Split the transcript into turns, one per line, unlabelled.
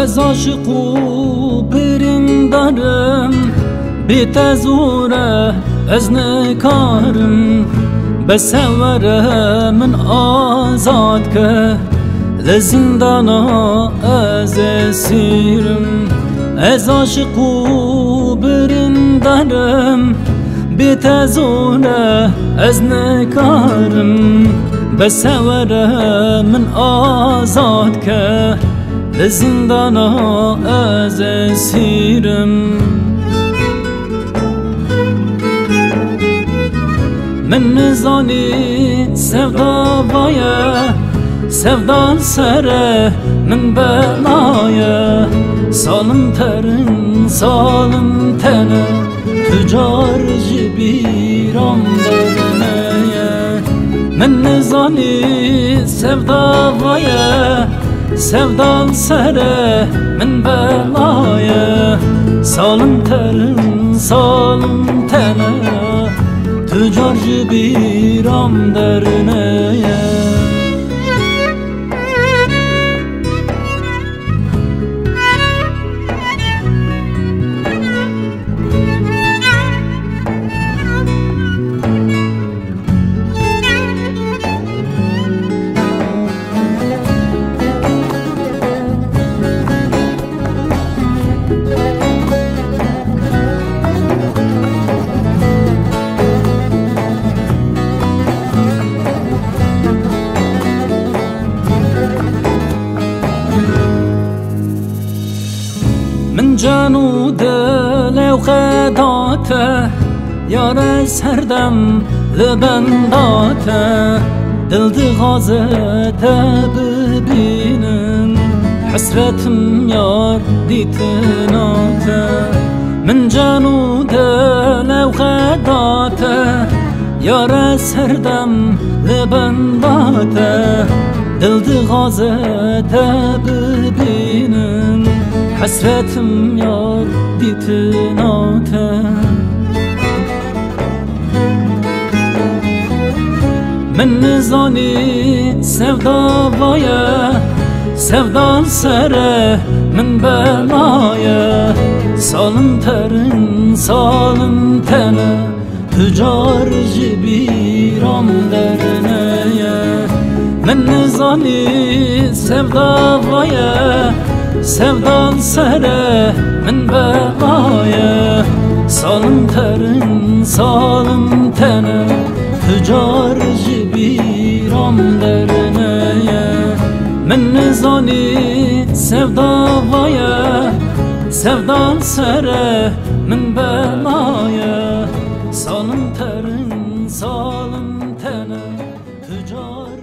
Ez aşık u birindarım, bitezure ez nekarim. Besevere min azad ke, le zindana ez esirim. Ez aşık u birindarım, bitezure ez nekarim. Besevere min azad ke, le zindana ez esirim. من نزانی sevda vaya, sevdan sere min belaya. Salım terin salım tene, tücar jibiram derneye. Men nizani sevda vaya, sevdan sere min belaya. Salım terin salım tene, tücar jibiram derneye. من جانو دل و خداته، یار از هر دم لبنداته. دل دغازته ببینم، حسرتم یار دیتناته. من جانو دل و خداته، یار از هر دم لبنداته. دل دغازته ببینم، حسرتم یار دیتناته. من نزانی sevda vaya, sevdan sere min belaya. Salım terin salım tene, tücar jibiram derneye. Men nizani sevda vaya, sevdan sere min belaya. Salım terin salım tene, tücar jibiram derneye. Men nizani sevda vaya, sevdan sere min belaya. Salım terin salım tene, tücar